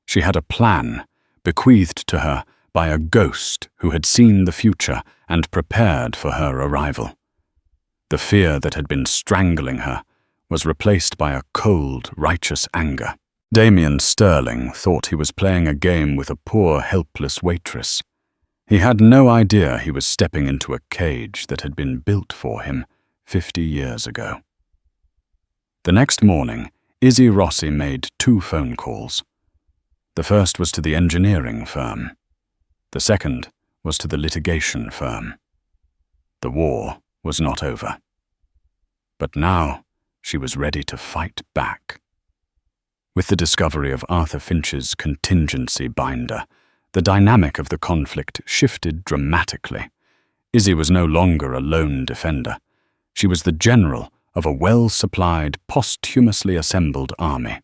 She had a plan bequeathed to her by a ghost who had seen the future and prepared for her arrival. The fear that had been strangling her was replaced by a cold, righteous anger. Damien Sterling thought he was playing a game with a poor, helpless waitress. He had no idea he was stepping into a cage that had been built for him 50 years ago. The next morning, Izzy Rossi made 2 phone calls. The first was to the engineering firm. The second was to the litigation firm. The war was not over. But now she was ready to fight back. With the discovery of Arthur Finch's contingency binder, the dynamic of the conflict shifted dramatically. Izzy was no longer a lone defender. She was the general of a well-supplied, posthumously assembled army.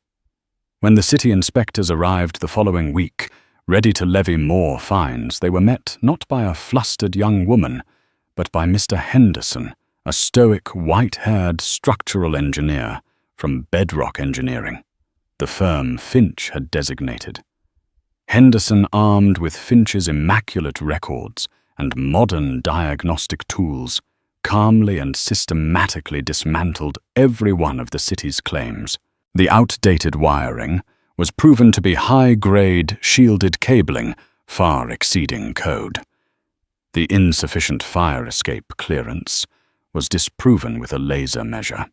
When the city inspectors arrived the following week, ready to levy more fines, they were met not by a flustered young woman, but by Mr. Henderson, a stoic, white-haired structural engineer from Bedrock Engineering, the firm Finch had designated. Henderson, armed with Finch's immaculate records and modern diagnostic tools, calmly and systematically dismantled every one of the city's claims. The outdated wiring was proven to be high-grade, shielded cabling, far exceeding code. The insufficient fire escape clearance was disproven with a laser measure.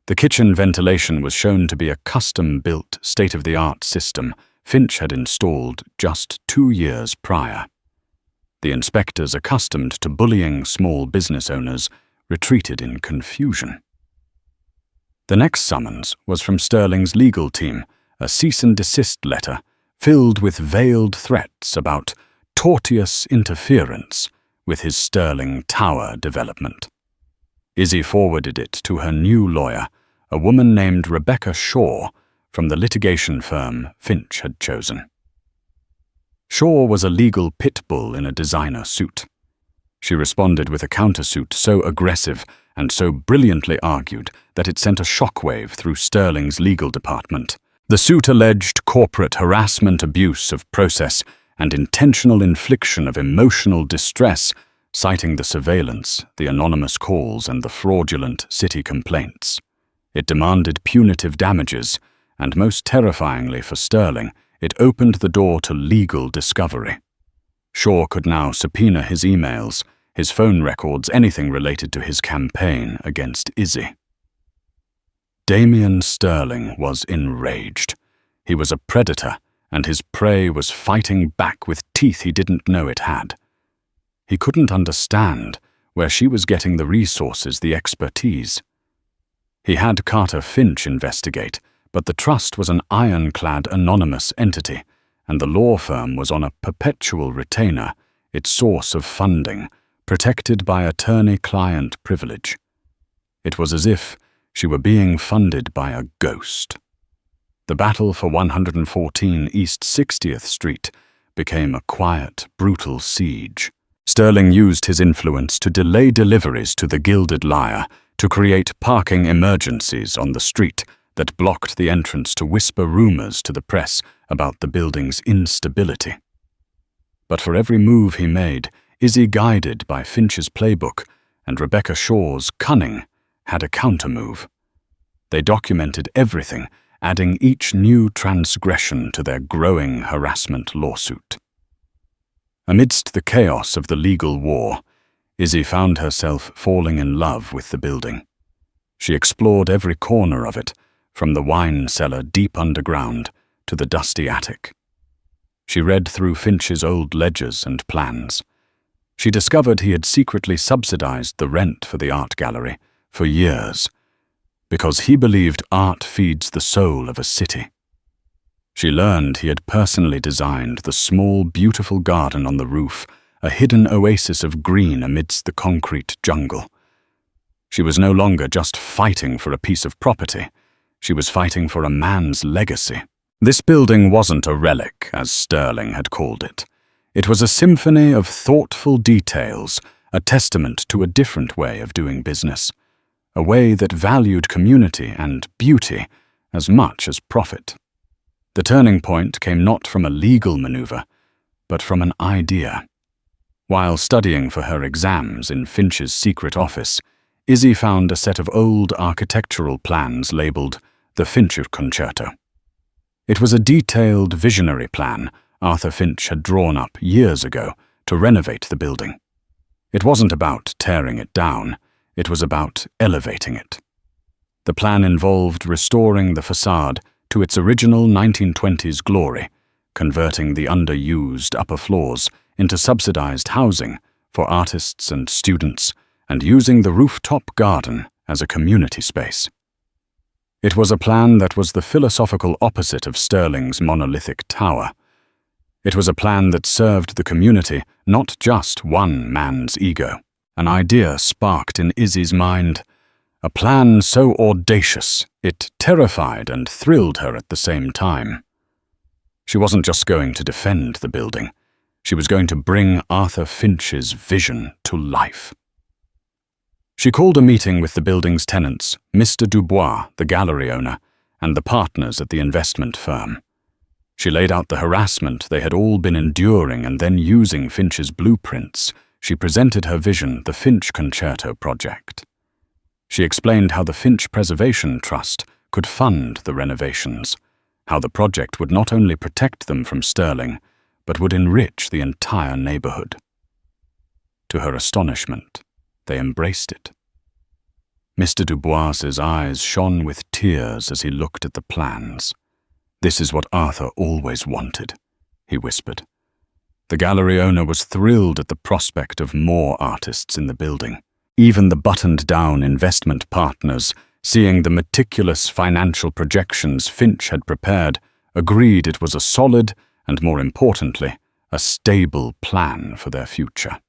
The kitchen ventilation was shown to be a custom-built, state-of-the-art system Finch had installed just 2 years prior. The inspectors, accustomed to bullying small business owners, retreated in confusion. The next summons was from Sterling's legal team, a cease and desist letter filled with veiled threats about tortious interference with his Sterling Tower development. Izzy forwarded it to her new lawyer, a woman named Rebecca Shaw, from the litigation firm Finch had chosen. Shaw was a legal pit bull in a designer suit. She responded with a countersuit so aggressive and so brilliantly argued that it sent a shockwave through Sterling's legal department. The suit alleged corporate harassment, abuse of process, and intentional infliction of emotional distress, citing the surveillance, the anonymous calls, and the fraudulent city complaints. It demanded punitive damages, and most terrifyingly for Sterling, it opened the door to legal discovery. Shaw could now subpoena his emails, his phone records, anything related to his campaign against Izzy. Damien Sterling was enraged. He was a predator, and his prey was fighting back with teeth he didn't know it had. He couldn't understand where she was getting the resources, the expertise. He had Carter Finch investigate, but the trust was an ironclad anonymous entity, and the law firm was on a perpetual retainer, its source of funding, protected by attorney-client privilege. It was as if she were being funded by a ghost. The battle for 114 East 60th Street became a quiet, brutal siege. Sterling used his influence to delay deliveries to the Gilded Lyre, to create parking emergencies on the street that blocked the entrance, to whisper rumors to the press about the building's instability. But for every move he made, Izzy, guided by Finch's playbook, and Rebecca Shaw's cunning, had a countermove. They documented everything, adding each new transgression to their growing harassment lawsuit. Amidst the chaos of the legal war, Izzy found herself falling in love with the building. She explored every corner of it, from the wine cellar deep underground to the dusty attic. She read through Finch's old ledgers and plans. She discovered he had secretly subsidized the rent for the art gallery for years, because he believed art feeds the soul of a city. She learned he had personally designed the small, beautiful garden on the roof, a hidden oasis of green amidst the concrete jungle. She was no longer just fighting for a piece of property. She was fighting for a man's legacy. This building wasn't a relic, as Sterling had called it. It was a symphony of thoughtful details, a testament to a different way of doing business, a way that valued community and beauty as much as profit. The turning point came not from a legal maneuver, but from an idea. While studying for her exams in Finch's secret office, Izzy found a set of old architectural plans labeled the Finch Concerto. It was a detailed, visionary plan Arthur Finch had drawn up years ago to renovate the building. It wasn't about tearing it down, it was about elevating it. The plan involved restoring the facade to its original 1920s glory, converting the underused upper floors into subsidized housing for artists and students, and using the rooftop garden as a community space. It was a plan that was the philosophical opposite of Sterling's monolithic tower. It was a plan that served the community, not just one man's ego. An idea sparked in Izzy's mind, a plan so audacious it terrified and thrilled her at the same time. She wasn't just going to defend the building. She was going to bring Arthur Finch's vision to life. She called a meeting with the building's tenants, Mr. Dubois, the gallery owner, and the partners at the investment firm. She laid out the harassment they had all been enduring, and then, using Finch's blueprints, she presented her vision, the Finch Concerto project. She explained how the Finch Preservation Trust could fund the renovations, how the project would not only protect them from Sterling, but would enrich the entire neighborhood. To her astonishment, they embraced it. Mr. Dubois's eyes shone with tears as he looked at the plans. "This is what Arthur always wanted," he whispered. The gallery owner was thrilled at the prospect of more artists in the building. Even the buttoned-down investment partners, seeing the meticulous financial projections Finch had prepared, agreed it was a solid and, more importantly, a stable plan for their future.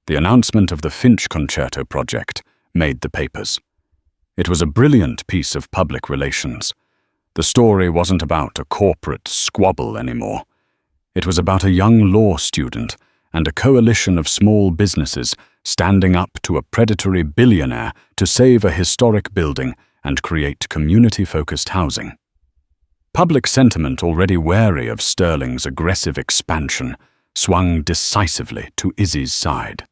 The announcement of the Finch Concerto project made the papers. It was a brilliant piece of public relations. The story wasn't about a corporate squabble anymore. It was about a young law student and a coalition of small businesses standing up to a predatory billionaire to save a historic building and create community-focused housing. Public sentiment, already wary of Sterling's aggressive expansion, swung decisively to Izzy's side.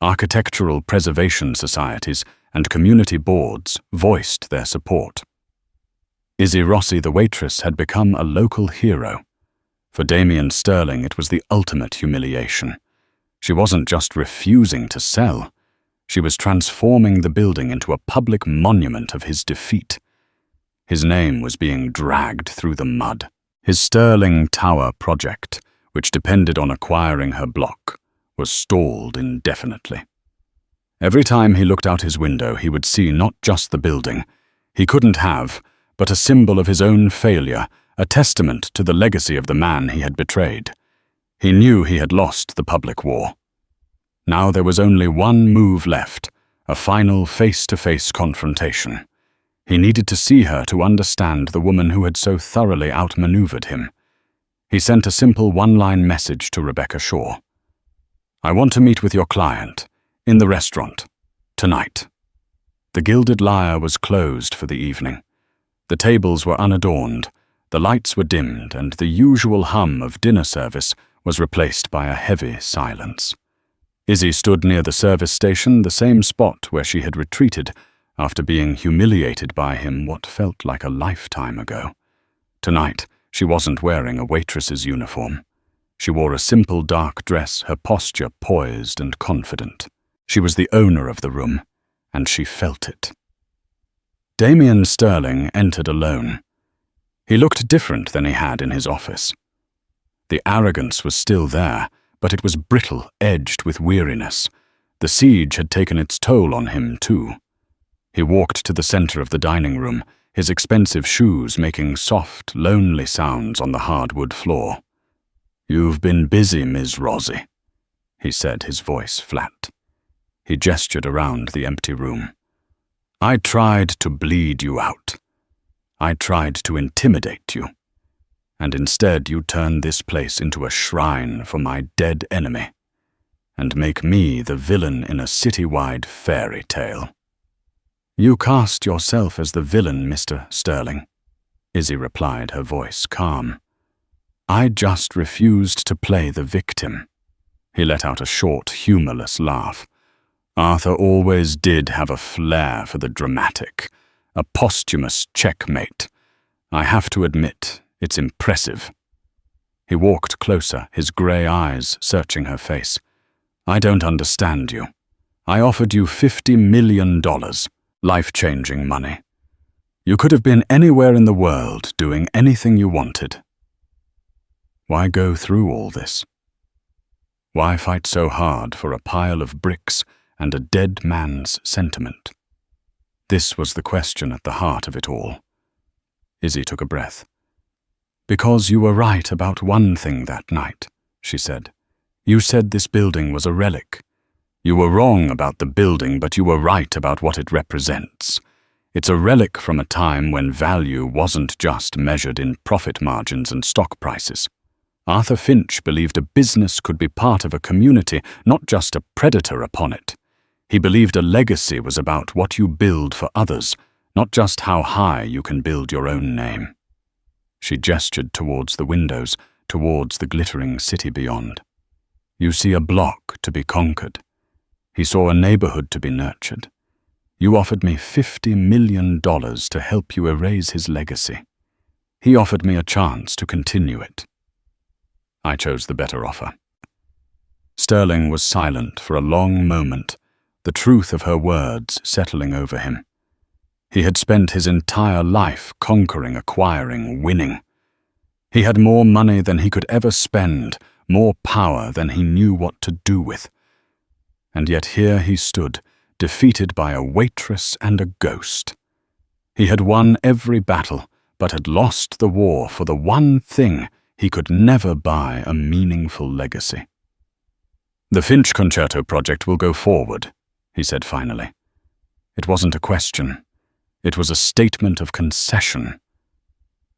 Architectural preservation societies and community boards voiced their support. Izzy Rossi, the waitress, had become a local hero. For Damien Sterling, it was the ultimate humiliation. She wasn't just refusing to sell. She was transforming the building into a public monument of his defeat. His name was being dragged through the mud. His Sterling Tower project, which depended on acquiring her block, was stalled indefinitely. Every time he looked out his window, he would see not just the building he couldn't have, but a symbol of his own failure, a testament to the legacy of the man he had betrayed. He knew he had lost the public war. Now there was only one move left, a final face-to-face confrontation. He needed to see her to understand the woman who had so thoroughly outmaneuvered him. He sent a simple one-line message to Rebecca Shaw. "I want to meet with your client, in the restaurant, tonight." The Gilded Lyre was closed for the evening. The tables were unadorned, the lights were dimmed, and the usual hum of dinner service was replaced by a heavy silence. Izzy stood near the service station, the same spot where she had retreated after being humiliated by him what felt like a lifetime ago. Tonight, she wasn't wearing a waitress's uniform. She wore a simple dark dress, her posture poised and confident. She was the owner of the room, and she felt it. Damien Sterling entered alone. He looked different than he had in his office. The arrogance was still there, but it was brittle, edged with weariness. The siege had taken its toll on him, too. He walked to the center of the dining room, his expensive shoes making soft, lonely sounds on the hardwood floor. "You've been busy, Ms. Rossi," he said, his voice flat. He gestured around the empty room. "I tried to bleed you out. I tried to intimidate you. And instead you turned this place into a shrine for my dead enemy, and make me the villain in a citywide fairy tale." "You cast yourself as the villain, Mr. Sterling," Izzy replied, her voice calm. "I just refused to play the victim." He let out a short, humorless laugh. "Arthur always did have a flair for the dramatic, a posthumous checkmate. I have to admit, it's impressive." He walked closer, his grey eyes searching her face. "I don't understand you. I offered you $50 million, life-changing money. You could have been anywhere in the world doing anything you wanted. Why go through all this? Why fight so hard for a pile of bricks and a dead man's sentiment?" This was the question at the heart of it all. Izzy took a breath. "Because you were right about one thing that night," she said. "You said this building was a relic. You were wrong about the building, but you were right about what it represents. It's a relic from a time when value wasn't just measured in profit margins and stock prices. Arthur Finch believed a business could be part of a community, not just a predator upon it. He believed a legacy was about what you build for others, not just how high you can build your own name." She gestured towards the windows, towards the glittering city beyond. "You see a block to be conquered. He saw a neighborhood to be nurtured. You offered me $50 million to help you erase his legacy. He offered me a chance to continue it. I chose the better offer." Sterling was silent for a long moment, the truth of her words settling over him. He had spent his entire life conquering, acquiring, winning. He had more money than he could ever spend, more power than he knew what to do with. And yet here he stood, defeated by a waitress and a ghost. He had won every battle, but had lost the war for the one thing he could never buy a meaningful legacy. "The Finch Concerto project will go forward," he said finally. It wasn't a question. It was a statement of concession.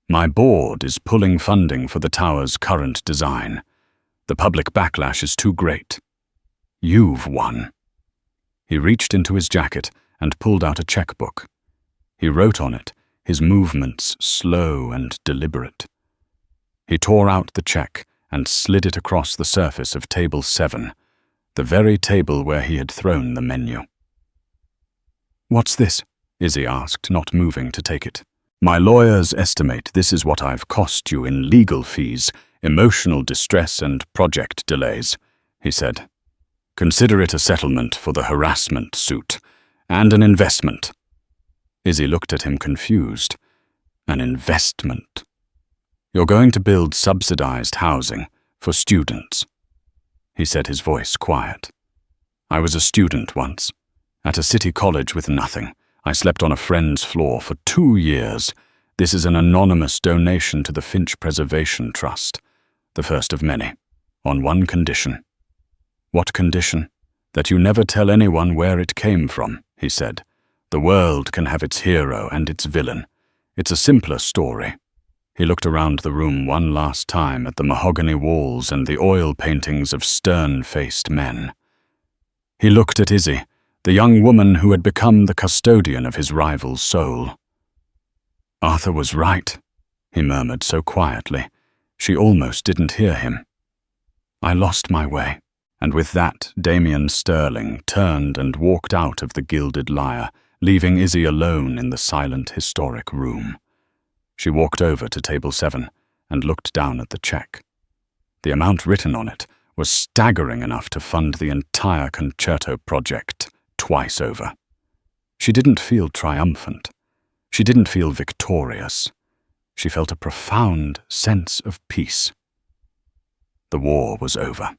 "My board is pulling funding for the tower's current design. The public backlash is too great. You've won." He reached into his jacket and pulled out a checkbook. He wrote on it, his movements slow and deliberate. He tore out the check and slid it across the surface of table 7, the very table where he had thrown the menu. "What's this?" Izzy asked, not moving to take it. My lawyers estimate this is what I've cost you in legal fees, emotional distress, and project delays, he said. Consider it a settlement for the harassment suit, and an investment. Izzy looked at him confused. An investment? You're going to build subsidized housing for students. He said, his voice quiet. I was a student once, at a city college with nothing. I slept on a friend's floor for 2 years. This is an anonymous donation to the Finch Preservation Trust, the first of many, on one condition. What condition? That you never tell anyone where it came from, he said. The world can have its hero and its villain. It's a simpler story. He looked around the room one last time at the mahogany walls and the oil paintings of stern-faced men. He looked at Izzy, the young woman who had become the custodian of his rival's soul. Arthur was right, he murmured so quietly, she almost didn't hear him. I lost my way, and with that, Damien Sterling turned and walked out of the Gilded Lyre, leaving Izzy alone in the silent, historic room. She walked over to table 7 and looked down at the check. The amount written on it was staggering enough to fund the entire concerto project twice over. She didn't feel triumphant. She didn't feel victorious. She felt a profound sense of peace. The war was over.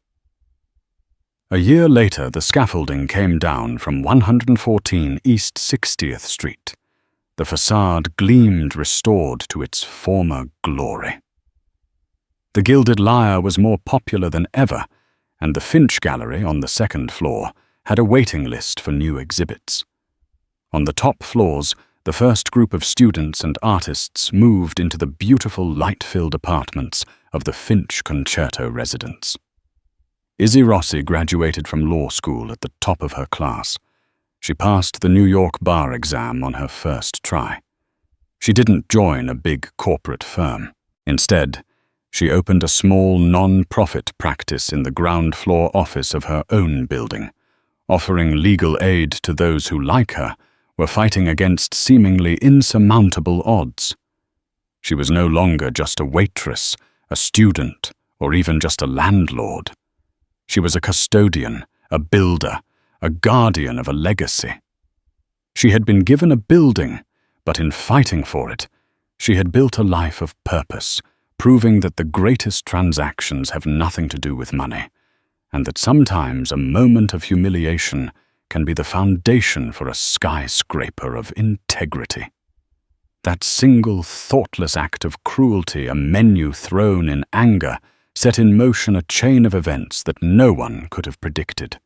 A year later, the scaffolding came down from 114 East 60th Street. The facade gleamed restored to its former glory. The Gilded Lyre was more popular than ever, and the Finch Gallery on the 2nd floor had a waiting list for new exhibits. On the top floors, the first group of students and artists moved into the beautiful light-filled apartments of the Finch Concerto residence. Izzy Rossi graduated from law school at the top of her class. She passed the New York bar exam on her first try. She didn't join a big corporate firm. Instead, she opened a small non-profit practice in the ground floor office of her own building, offering legal aid to those who, like her, were fighting against seemingly insurmountable odds. She was no longer just a waitress, a student, or even just a landlord. She was a custodian, a builder, a guardian of a legacy. She had been given a building, but in fighting for it, she had built a life of purpose, proving that the greatest transactions have nothing to do with money, and that sometimes a moment of humiliation can be the foundation for a skyscraper of integrity. That single thoughtless act of cruelty, a menu thrown in anger, set in motion a chain of events that no one could have predicted.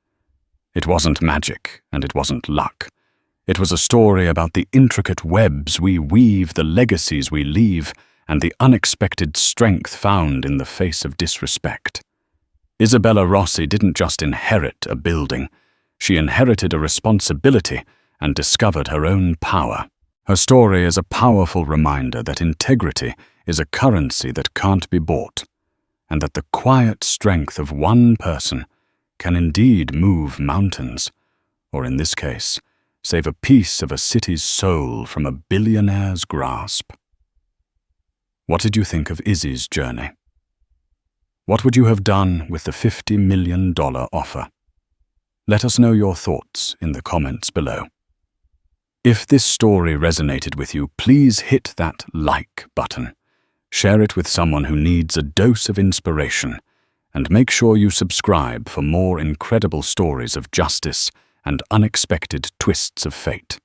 It wasn't magic, and it wasn't luck. It was a story about the intricate webs we weave, the legacies we leave, and the unexpected strength found in the face of disrespect. Isabella Rossi didn't just inherit a building. She inherited a responsibility and discovered her own power. Her story is a powerful reminder that integrity is a currency that can't be bought, and that the quiet strength of one person can indeed move mountains, or in this case, save a piece of a city's soul from a billionaire's grasp. What did you think of Izzy's journey? What would you have done with the $50 million offer? Let us know your thoughts in the comments below. If this story resonated with you, please hit that like button. Share it with someone who needs a dose of inspiration, and make sure you subscribe for more incredible stories of justice and unexpected twists of fate.